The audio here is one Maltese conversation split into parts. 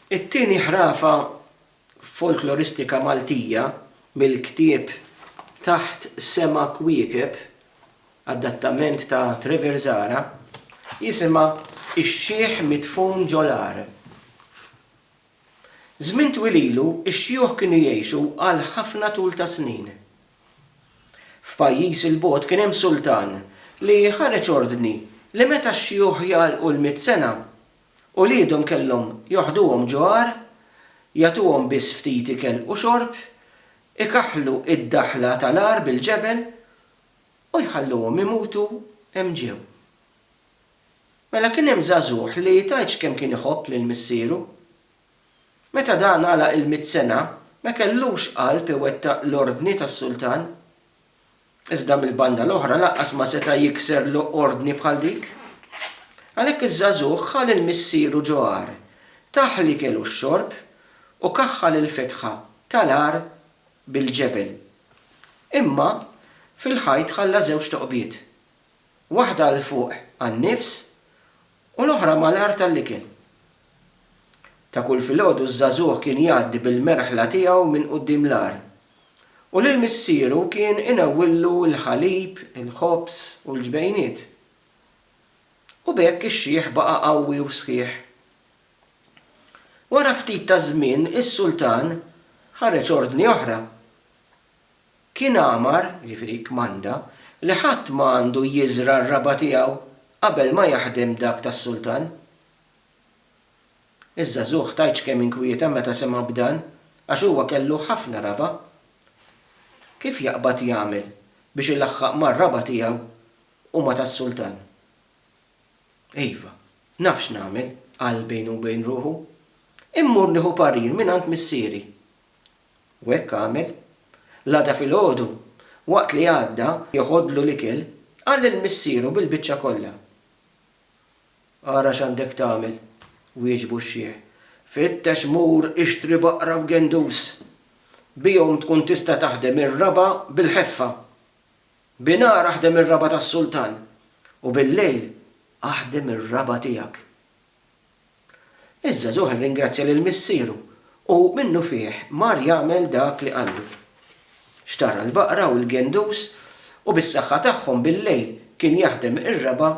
It-tieni ħrafa folkloristika Maltija mill-ktieb Taħt sema kwiekieb, adattament ta' Trevor Zara, jisimha Ix-xieħ mitfun ġolar. Żmien twil ilu ix-xjuħ kienu jgħixu għal ħafna tul ta' snin. F'pajjiż il-bogħod kien hemm sultan li ħareġ ordni li meta x-xjuħ jgħalqu l-100 sena u liedhom kellhom joħduhom ġoar, jagħtuhom biss ftit ikel u xorb, ikaħħlu id-daħla tal-ar bil-ġebel u jħalluhom imutu hemm ġew. Mela kien hemm żagħżugħ li tgħidx kemm kien iħobb lil missieru. Meta dan għalaq il-100 sena ma kellux qalb iwettaq l-ordni tas-sultan. Iżda mill-banda l-oħra laqqas ma seta' jikser l-ordni bħal dik. Għalhekk iż-żagħżugħ ħall il-missieru ġoar, taħ l-ikel u x-xorb u kaħħal il-fetħa tal-ar bil-ġebel. Imma fil-ħajt ħalla żewġ toqbiet. Waħda l fuq għan-nifs u l-oħra mal-ar tal-ikel. Ta' kull filgħodu ż-żagħżugħ kien jgħaddi bil-merħla tiegħu minn quddiem l-ar. U lill-missieru kien inewwillu l-ħalib, il-ħobs u l-ġbejniet. U b'hekk ix-xieħ baqa' qawwi u sħiħ. Wara ftit ta' żmien is-sultan ħareġ ordni oħra. Kien għamar, jiġifieri kmanda, li ħadd ma għandu jiżra r-raba tiegħu qabel ma jaħdem dak tas-sultan. Iż-żagħżugħ tgħidx kemm inkwieta meta sema' b'dan għax huwa kellu ħafna raba. Kif jaqbad jagħmel biex ilaħħaq mar-raba tiegħu u ma tas-sultan? Iva, nafx nagħmel qal bejn u bejn ruħu. Immur nieħu parir mingħand missieri. U hekk għamel. L-għada filgħodu waqt li għadda joħodlu l-ikel qal lill-missieru bil-biċċa kollha. Ara x'għandek tagħmel, wieġbu x-xieħ. Fittex mur ixtri baqra f'Gendus. Bihom tkun tista' taħdem ir-raba bil-ħeffa. Binhar aħdem ir-raba tas-sultan u bil-lejl aħdem ir-raba tiegħek. Iż-żagħżugħ irringrazzja lill-missieru u minnu fih mar jagħmel dak li qallu. Xtara l-baqra u l-gendus u bis-saħħa tagħhom bil-lejl kien jaħdem ir-raba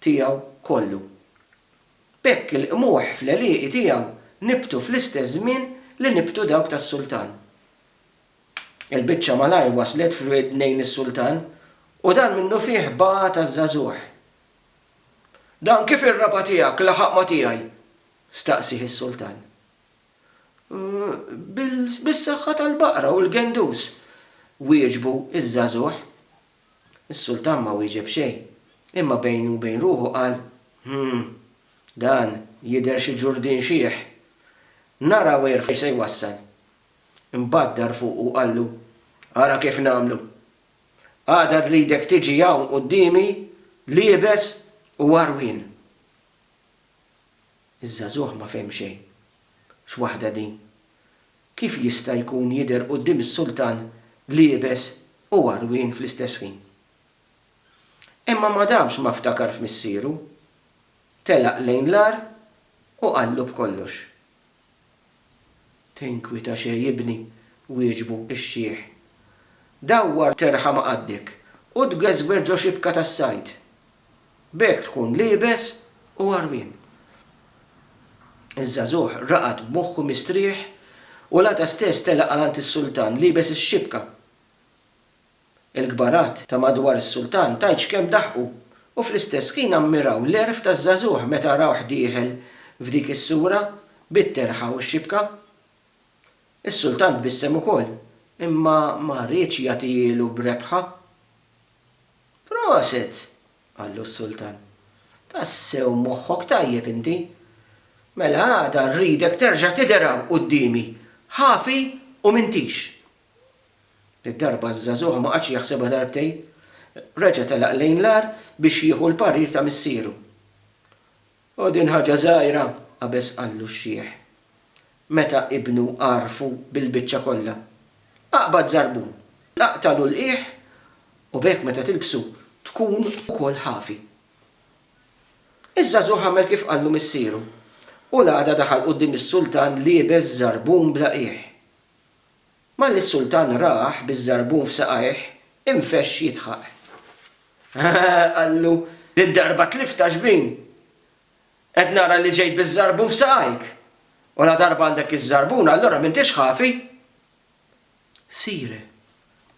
tiegħu kollu. B'hekk il-qmuħ fl-għelieqi tiegħu nibtu fl-istess żmien li nibtu dawk tas-sultan. Il-biċċa malaj waslet f'widnejn is-sultan u dan minnu fih baqa' taż-żagħżugħ. Dan kif ir-raba tiegħek laħaq ma' tiegħi? Staqsih is-sultan. Bis-saħħa tal-baqra u l-gendus, wieġbu iż-żagħżugħ. Is-sultan ma wieġeb xejn, imma bejn u bejn ruħu qal: dan jidher xi ġurdin xieħ. Nara wejn fejn se jwassal. Imbaddar fuq u qallu: ara kif nagħmlu. Għada rridek tiġi hawn qudiemi liebes u għarwien. Iż-żagħżugħ ma fehm xejn. X'waħda din? Kif jista' jkun jidher quddiem is-sultan liebes u għarwien fl-istess ħin? Imma ma damx ma ftakar f'missieru. Telaq lejn l-ar u qallu b'kollox. Tinkwita xejn jibni, wieġbu x-xieħ. Dawwar terħa ma' qaddek u tgeżwer ġo xibka tas-sajd. B'hekk tkun liebes u għarwien. Iż-żagħżugħ raqad b'moħħu mistrieħ u lata stess telaq għalant is-sultan liebes ix-xibka. Il-kbarat ta' madwar is-sultan tgħidx kemm daħqu u fl-istess ħin ammiraw l-erf taż-żagħżugħ meta rawh dieħel f'dik is-sura bit-terħa u x-xibka. Is-sultan tbissem ukoll, imma ma rridx jagħtilu b'rebħa. Proset, qallu s-sultan. Tassew moħħok tajjeb inti. Mela għada rridek terġa' tidher qudiemi, ħafi u m'intix. Id-darba ż-żagħżugħ ma qadx jaħsebha darbtejn. Reġa' telaq lejn l-ar biex jieħu l-parir ta' missieru. U din ħaġa żgħira, qabeż qallu x-xieħ. Meta ibnu għarfu bil-biċċa kollha. Aqbad żarbun, aqtalu l-qiegħ u b'hekk meta tilbsu tkun ukoll ħafi. Iż-żagħżugħ għamel kif qallu missieru u l-għada daħal quddiem is-sultan liebes żarbun blaqih. Malli s-sultan raħ biż-żarbun f'saqajh infexx jitħaq. Qallu, d-darba tlifta x'bin. Qed nara li ġejt biż-żarbun f'saqajk. U la darba għandek iż-żarbun, allura m'intix ħafi. Sire,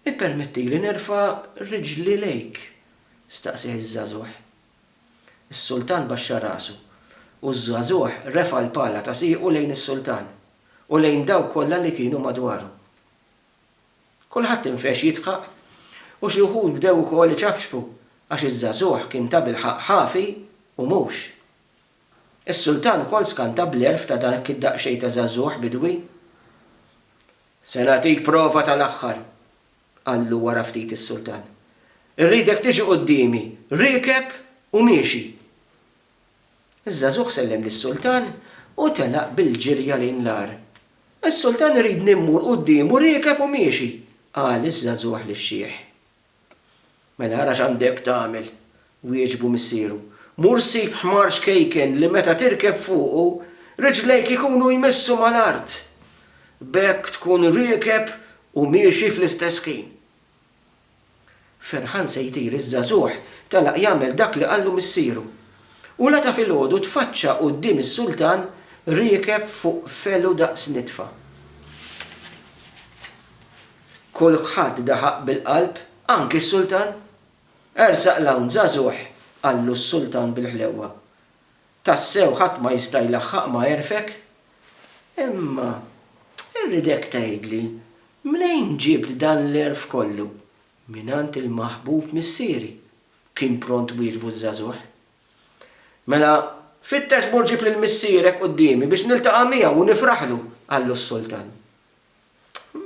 ippermettili nerfa' riġli lejk, staqsih iż-żagħżugħ. Is-sultan baxxa rasu u ż-żagħżugħ refa' l-pala ta' siequ lejn is-sultan u lejn dawk kollha li kienu madwaru. Kulħadd infex jitħaq u xi wħud bdew ukoll iċabxbu għax iż-żagħżugħ kien ta' bilħaq ħafi u mhux. Is-sultan ukoll skanta bl-erf ta' dak id-daqsxejn ta' żagħżugħ bidwi. Se nagħtik prova tal-aħħar, qallu wara ftit is-sultan. Irridek tiġi qudiemi, riekeb u miexi. Iż-żagħżugħ sellem lis-sultan u telaq bil-ġirja lejn l-ar. Is-sultan irid nimmur qudiemu riekeb u miexi, qal iż-żagħżugħ lix-xieħ. Mela ara x'għandek tagħmel, wieġbu missieru. Mur sib ħmar xkejken li meta tirkeb fuqu, riġlejk ikunu jmissu mal-art. Bekk tkun riekeb u miexi fl-istess ħin. Ferħan se jtir iż-żagħżugħ telaq jagħmel dak li qallu missieru. U leta filgħodu tfaċċa quddiem is-sultan riekeb fuq felu daqs nitfa'. Kulħadd daħaq bil-qalb, anki s-sultan. Ersaq l-hawn żagħżugħ, qallu s-sultan bil-ħlewwa. Tassew ħadd ma jista' jlaħħaq ma jerfek. Imma irridek tgħidli mlejn ġibt dan l-erf kollu? Minant il-maħbub missieri, kien pront wieġbu ż-żagħżugħ. Mela, fittex mur ġib lil missierek qudiemi biex niltaqa' miegħu u nifraħlu, qallu s-sultan.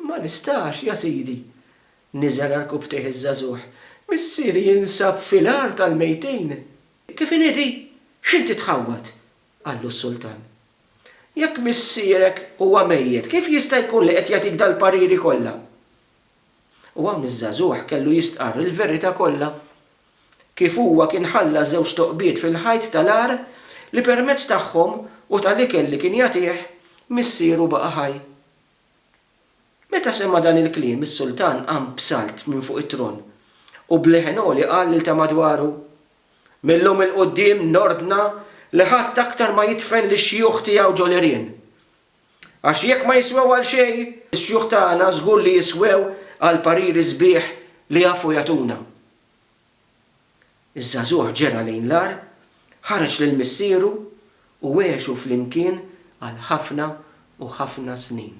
Ma nistax, ja sidi, niżel arkub tih iż-żagħżugħ. Missieri jinsab fil-ar tal-mejtejn. Kif inidi? X'inti tħawwad? qallu s-sultan. Jekk missierek huwa mejjed, kif jista' jkun li qed jagħtik dal-pariri kollha? U hawn iż-żagħżugħ kellu jistqarr il-verità kollha. Kif huwa kien ħalla żewġ toqbiet fil-ħajt tal-ar li permezz tagħhom u tal-ikel li kien jagħtih missieru baqa' ħaj. Meta semma dan il-kliem is-sultan qam b'salt minn fuq it-tron u bleħenoli qal lil ta' madwaru: Millum il-qudiem nordna li ħadd aktar ma jitfen li xjuħ tiegħu ġolirien. Għax jekk ma jiswew għal xejn, ix-xjuħ tagħna żgur li jiswew għal pariri sbieħ li jafu jagħtuna. Iż-żagħżugħ ġera lejn l-ar, ħareġ lill-missieru u għexu flimkien għal ħafna u ħafna snin.